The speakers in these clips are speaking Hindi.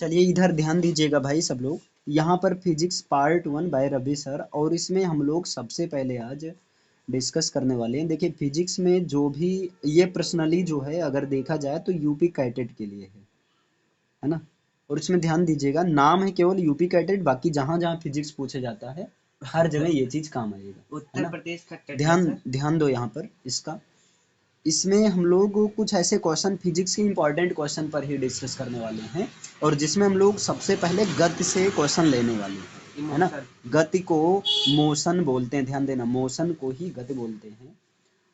चलिए इधर ध्यान दीजिएगा भाई सब लोग। यहाँ पर physics part 1 by Ravi sir, और इसमें हम लोग सबसे पहले आज डिस्कस करने वाले हैं। देखिए फिजिक्स में जो भी ये पर्सनली जो है अगर देखा जाए तो यूपी कैटेट के लिए है ना। और इसमें ध्यान दीजिएगा, नाम है केवल यूपी कैटेट, बाकी जहाँ जहाँ फिजिक्स पूछा जाता है हर जगह ये चीज काम आएगा। उत्तर प्रदेश का टेट ध्यान सर। ध्यान दो यहाँ पर इसका। इसमें हम लोग कुछ ऐसे क्वेश्चन फिजिक्स के इंपॉर्टेंट क्वेश्चन पर ही डिस्कस करने वाले हैं, और जिसमें हम लोग सबसे पहले गति से क्वेश्चन लेने वाले हैं, है ना। गति को मोशन बोलते हैं, ध्यान देना, मोशन को ही गति बोलते हैं।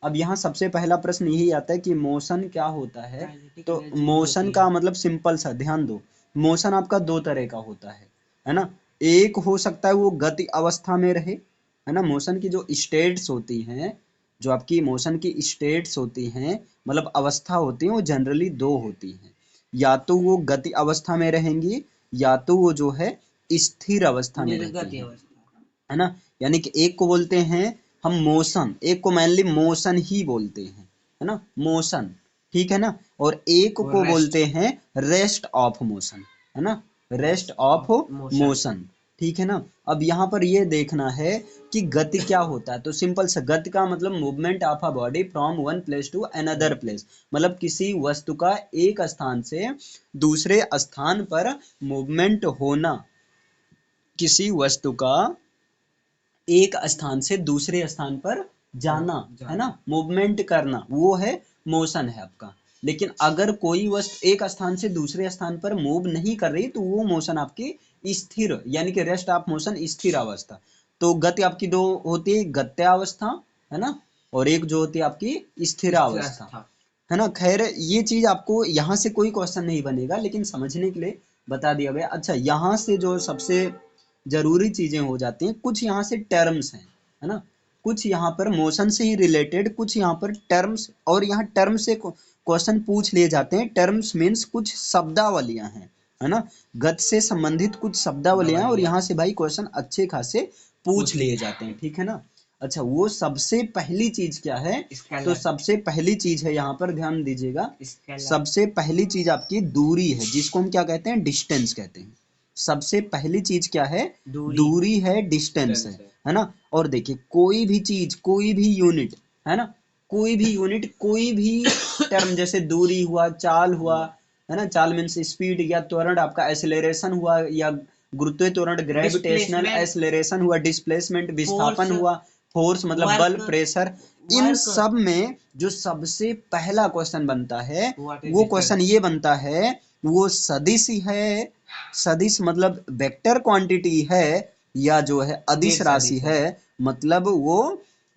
अब यहाँ सबसे पहला प्रश्न यही आता है कि मोशन क्या होता है। तो मोशन का मतलब सिंपल सा ध्यान दो, मोशन आपका दो तरह का होता है ना। एक हो सकता है वो गति अवस्था में रहे, है ना। मोशन की जो स्टेट्स होती हैं, जो आपकी मोशन की स्टेट्स होती हैं मतलब अवस्था होती हैं, वो जनरली दो होती हैं। या तो वो गति अवस्था में रहेंगी, या तो वो जो है स्थिर अवस्था में रहती है ना। यानी कि एक को बोलते हैं हम मोशन, एक को मेनली मोशन ही बोलते हैं, है ना, मोशन, ठीक है ना। और एक को बोलते हैं रेस्ट ऑफ मोशन, है ना, रेस्ट ऑफ मोशन, ठीक है ना। अब यहाँ पर ये देखना है कि गति क्या होता है। तो सिंपल सा, गति का मतलब movement of a body from one place to another place, मतलब किसी वस्तु का एक स्थान से दूसरे स्थान पर मूवमेंट होना, किसी वस्तु का एक स्थान से दूसरे स्थान पर जाना, है ना, मूवमेंट करना, वो है मोशन है आपका। लेकिन अगर कोई वस्तु एक स्थान से दूसरे स्थान पर मूव नहीं कर रही तो वो मोशन आपकी स्थिर, यानी कि रेस्ट ऑफ मोशन, स्थिर अवस्था। तो गति आपकी दो होती है, गत्यावस्था, है ना, और एक जो होती है आपकी स्थिरावस्था, है ना। खैर ये चीज आपको यहाँ से कोई क्वेश्चन नहीं बनेगा, लेकिन समझने के लिए बता दिया गया। अच्छा, यहाँ से जो सबसे जरूरी चीजें हो जाती हैं, कुछ यहाँ से टर्म्स हैं, है ना, कुछ यहाँ पर मोशन से ही रिलेटेड, कुछ यहाँ पर टर्म्स, और यहाँ टर्म से क्वेश्चन पूछ लिए जाते हैं। टर्म्स मीन्स कुछ शब्दावलियां हैं, है ना, गति से संबंधित कुछ शब्दावलियां, और यहाँ से भाई क्वेश्चन अच्छे खासे पूछ लिए जाते हैं, ठीक है ना। अच्छा, वो सबसे पहली चीज क्या है। तो सबसे पहली चीज है, यहाँ पर ध्यान दीजिएगा, सबसे पहली चीज आपकी दूरी है, जिसको हम क्या कहते हैं, डिस्टेंस कहते हैं। सबसे पहली चीज क्या है, दूरी है, डिस्टेंस है ना। और देखिए कोई भी चीज, कोई भी यूनिट, है ना, कोई भी यूनिट, कोई भी टर्म, जैसे दूरी हुआ, चाल हुआ, है ना, चाल मीन्स स्पीड या त्वरण, आपका एक्सेलरेशन हुआ या गुरुत्वीय त्वरण, ग्रेविटेशनल एक्सेलरेशन हुआ, डिस्प्लेसमेंट विस्थापन हुआ, फोर्स मतलब बल, प्रेशर, इन सब में जो सबसे पहला क्वेश्चन बनता है वो क्वेश्चन ये बनता है, वो सदिश है, सदिश मतलब वेक्टर क्वांटिटी है, या जो है अदिश राशि है, मतलब वो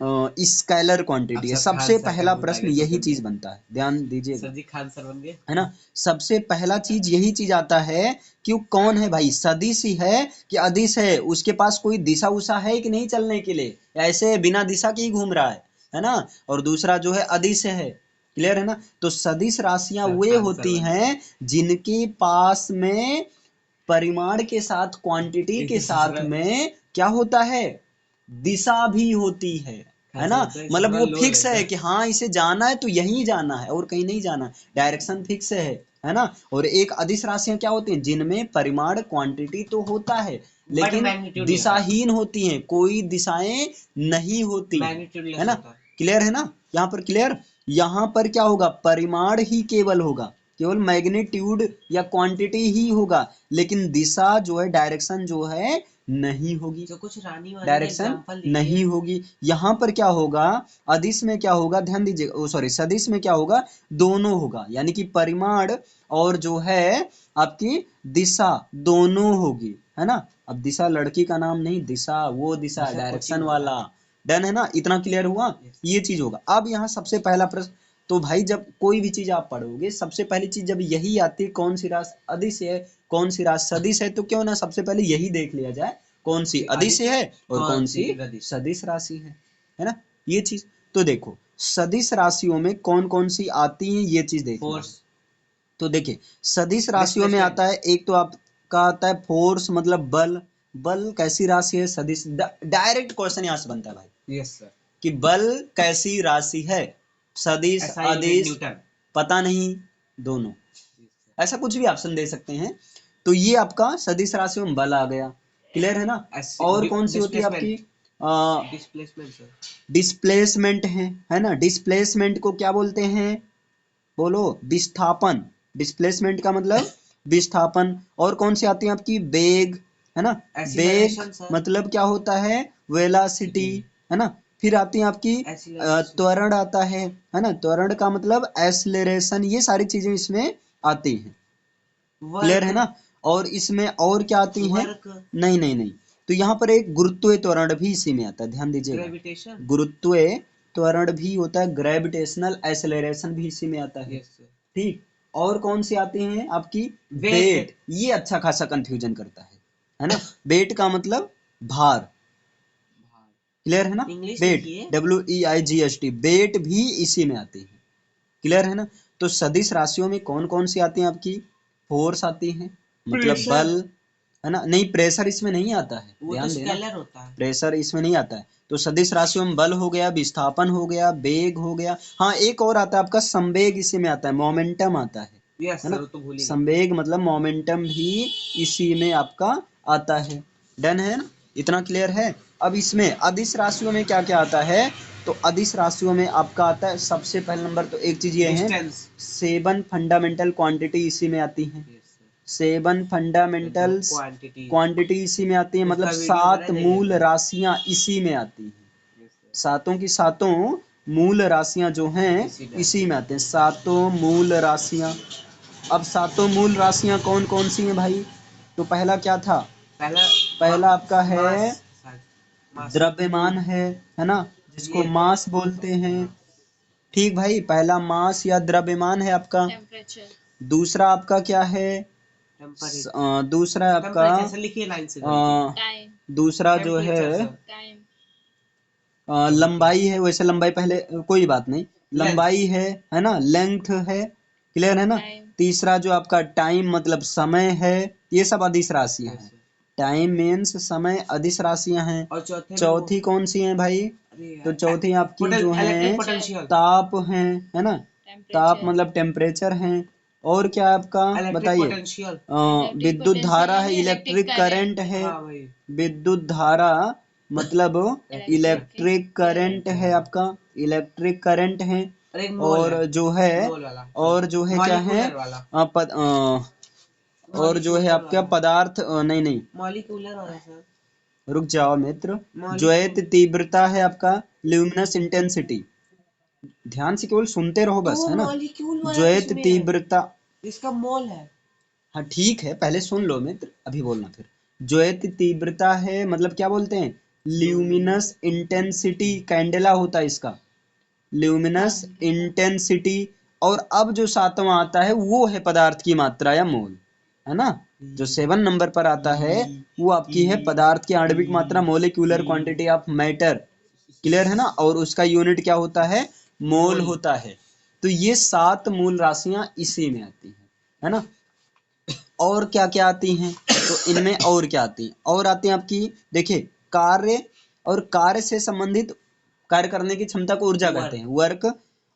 स्केलर क्वांटिटी है। सबसे पहला प्रश्न यही चीज बनता है, ध्यान दीजिएगा, खान सर बन गए, है ना। सबसे पहला चीज यही चीज आता है कि कौन है भाई, सदिश ही है कि अदिश है, उसके पास कोई दिशा उषा है कि नहीं चलने के लिए, ऐसे बिना दिशा के ही घूम रहा है ना। और दूसरा जो है अदिश है, क्लियर है ना। तो सदिश राशियां वे होती हैं जिनके पास में परिमाण के साथ, क्वांटिटी के साथ में क्या होता है, दिशा भी होती है ना। मतलब वो फिक्स है कि हाँ इसे जाना है तो यहीं जाना है और कहीं नहीं जाना, डायरेक्शन फिक्स है ना। और एक अदिश राशियां क्या होती हैं, जिनमें परिमाण क्वांटिटी तो होता है लेकिन दिशाहीन होती हैं, कोई दिशाएं नहीं होती, है ना। क्लियर है ना, यहाँ पर क्लियर। यहाँ पर क्या होगा, परिमाण ही केवल होगा, केवल मैग्नीट्यूड या क्वांटिटी ही होगा, लेकिन दिशा जो है, डायरेक्शन जो है नहीं होगी, तो कुछ रानी वाली डायरेक्शन नहीं होगी। यहाँ पर क्या होगा, अदिश में क्या होगा, ध्यान दीजिए, सॉरी सदिश में क्या होगा, दोनों होगा, यानी कि परिमाण और जो है आपकी दिशा दोनों होगी, है ना। अब दिशा लड़की का नाम नहीं, दिशा वो दिशा डायरेक्शन वाला, डन है ना, इतना क्लियर हुआ, ये चीज होगा। अब यहाँ सबसे पहला प्रश्न, तो भाई जब कोई भी चीज आप पढ़ोगे सबसे पहली चीज जब यही आती है, कौन सी राशि अदिश है, कौन सी राशि सदिश है, तो क्यों ना सबसे पहले यही देख लिया जाए, कौन सी अदिश है और कौन सी सदिश राशि है ना, ये चीज। तो देखो सदिश राशियों में कौन कौन सी आती हैं, ये चीज देखो। तो देखिए सदिश राशियों में आता है, एक तो आपका आता है फोर्स, मतलब बल। बल कैसी राशि है, सदिश। डायरेक्ट क्वेश्चन यहां से बनता है भाई, यस सर, कि बल कैसी राशि है, सदिश, अदिश, पता नहीं, दोनों, ऐसा कुछ भी ऑप्शन दे सकते हैं। तो ये आपका सदिश राशियों में बल आ गया। क्लियर है ना। और कौन सी होती है आपकी डिस्प्लेसमेंट सर। डिस्प्लेसमेंट है ना। डिस्प्लेसमेंट को क्या बोलते हैं, बोलो, विस्थापन। डिस्प्लेसमेंट का मतलब विस्थापन। और कौन सी आती है आपकी वेग, है ना। वेग Acceleration, sir. मतलब क्या होता है, वेलासिटी, है ना। फिर आती है आपकी Acceleration. त्वरण आता है ना। त्वरण का मतलब एक्सेलरेशन। ये सारी चीजें इसमें आती हैं। क्लियर है ना। और इसमें और क्या आती हैं, वर्क, नहीं नहीं नहीं, तो यहाँ पर एक गुरुत्वीय त्वरण भी इसी में आता है, ध्यान दीजिएगा। ग्रेविटेशन, गुरुत्वीय त्वरण भी होता है, ग्रेविटेशनल एक्सेलरेशन भी इसी में आता है। Yes sir. ठीक। और कौन सी आती हैं आपकी, वेट। वेट। ये अच्छा खासा कंफ्यूजन करता है ना। वेट का मतलब भार। क्लियर है ना। इंग्लिश वेट, लिखिए। WEIGHT, वेट भी इसी में आती है। क्लियर है ना। तो सदिश राशियों में कौन कौन सी आती हैं आपकी, फोर्स आती हैं, मतलब Pressure। बल, है ना। नहीं, प्रेशर इसमें नहीं आता है, वो तो ध्यान देना। स्केलर होता है। प्रेशर इसमें नहीं आता है। तो सदिश राशियों में बल हो गया, विस्थापन हो गया, वेग हो गया। हाँ, एक और आता है आपका संवेग, इसी में आता है, मोमेंटम आता यस है सर, ना। वो तो भूल ही गया। संवेग मतलब मोमेंटम भी इसी में आपका आता है। डन है ना, इतना क्लियर है। अब इसमें अदिश राशियों में क्या क्या आता है, तो अदिश राशियों में आपका आता है सबसे पहले नंबर, तो एक चीज ये है, डिस्टेंस। 7 फंडामेंटल क्वांटिटी इसी में आती है। Yes sir. 7 fundamentals quantity. Quantity इसी में आती है, मतलब उसका वीडियो 7 बना मूल देंगे। राशियां इसी में आती हैं। Yes sir. सातों की सातों मूल राशियां जो हैं इसी में आते हैं, सातों मूल राशियां। अब सातों मूल राशियां कौन कौन सी हैं भाई, तो पहला क्या था, पहला पहला आपका है मास। मास। द्रव्यमान है ना, जिसको ये मास बोलते हैं। ठीक भाई, पहला मास या द्रव्यमान है आपका। टेम्परेचर। दूसरा आपका क्या है, टेम्परेचर। दूसरा है आपका टेम्परेचर लिखिए लाइन से करके। टाइम। दूसरा जो है टेम्परेचर सर। टाइम। लंबाई है। वैसे लंबाई पहले, कोई बात नहीं, लंबाई Length। है ना, लेंथ है। क्लियर है ना। टाइम। तीसरा जो आपका टाइम मतलब समय है, ये सब अदिश राशियां यस हैं। सर। टाइम मीन्स समय, अदिश राशियां हैं। और चौथे में चौथी कौन सी है भाई, अरे तो यार, चौथी आपकी जो है इलेक्ट्रिक पोटेंशियल। ताप है ना। ताप टेम्परेचर। मतलब टेम्परेचर है। और क्या है आपका, इलेक्ट्रिक बताइए। पोटेंशियल। विद्युत धारा है, इलेक्ट्रिक इलेक्ट्रिक करंट है। हाँ भाई। विद्युत धारा मतलब इलेक्ट्रिक इलेक्ट्रिक करंट है आपका, इलेक्ट्रिक करंट है। और एक मोल और है। जो है, मोल वाला। और जो है क्या है, मॉलिक्यूलर वाला। और जो है मॉलिक्यूलर आपका वाला। पदार्थ, नहीं नहीं, मॉलिक्यूलर वाला सर। रुक जाओ मित्र। ज्वलित मॉलिक्यूल। तीव्रता है आपका, ल्यूमिनस इंटेंसिटी। ध्यान से केवल सुनते रहो तो बस, वो है ना। मॉलिक्यूल वाला ज्वलित किसमें है? तीव्रता, इसका मोल है। हाँ ठीक है, पहले सुन लो मित्र, अभी बोलना फिर। ज्वलित तीव्रता है मतलब क्या बोलते हैं, ल्यूमिनस इंटेंसिटी, कैंडेला होता है इसका, ल्यूमिनस इंटेंसिटी। और अब जो सातवां आता है वो है पदार्थ की मात्रा या मोल, है ना। जो 7 नंबर पर आता है वो आपकी है पदार्थ की आणविक मात्रा, molecular quantity of matter. Clear है ना। और उसका यूनिट क्या होता है, मोल मोल। होता है। तो ये 7 मूल राशियां इसी में आती हैं, है ना। और क्या क्या आती हैं, तो इनमें और क्या आती हैं, और आती हैं आपकी, देखिए, कार्य, और कार्य से संबंधित, कार्य करने की क्षमता को ऊर्जा कहते हैं, वर्क।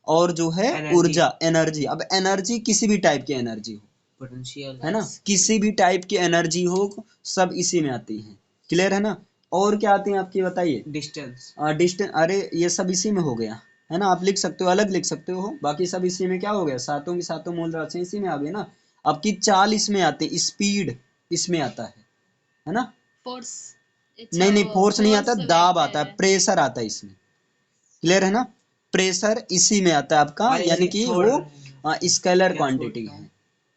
और जो है Energy। ऊर्जा, एनर्जी। अब एनर्जी किसी भी टाइप की एनर्जी हो, पोटेंशियल। है ना, किसी भी टाइप की एनर्जी हो, सब इसी में आती है। क्लियर है ना। और क्या आती है आपकी, बताइए। डिस्टेंस। डिस्टेंस, अरे ये सब इसी में हो गया, है ना। आप लिख सकते हो, अलग लिख सकते हो, बाकी सब इसी में क्या हो गया, सातों की सातों मूल राशि इसी में आ गई ना। आपकी चाल इसमें आती है, स्पीड इसमें आता है ना। फोर्स। नहीं नहीं, फोर्स नहीं आता, दाब आता है, प्रेशर आता है इसमें। क्लियर है ना। प्रेशर इसी में आता है आपका, और यानी ये कि छोड़ वो रहे हैं। स्केलर क्या छोड़ क्वांटिटी रहा है। है?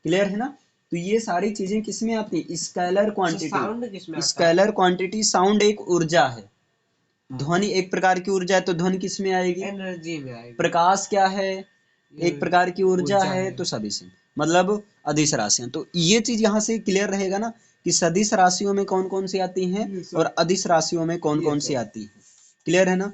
क्लियर है ना। तो ये सारी चीजें किसमें आती है, स्केलर अच्छा, क्वांटिटी। साउंड किसमें आता है? स्केलर क्वांटिटी, साउंड एक ऊर्जा है, ध्वनि एक प्रकार की ऊर्जा है, तो ध्वनि किस में आएगी, एनर्जी में आएगी। प्रकाश क्या है, ये एक प्रकार की ऊर्जा ऊर्जा है, है। तो सभी से मतलब अदिश राशियां। तो ये चीज यहाँ से क्लियर रहेगा ना, कि सदिश राशियों में कौन कौन सी आती हैं और अदिश राशियों में कौन कौन सी आती हैं। क्लियर है ना।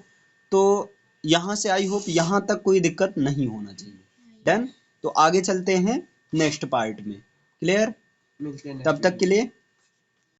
तो यहाँ से आई होप यहाँ तक कोई दिक्कत नहीं होना चाहिए। डन। तो आगे चलते हैं नेक्स्ट पार्ट में। क्लियर, मिलते हैं तब next तक के लिए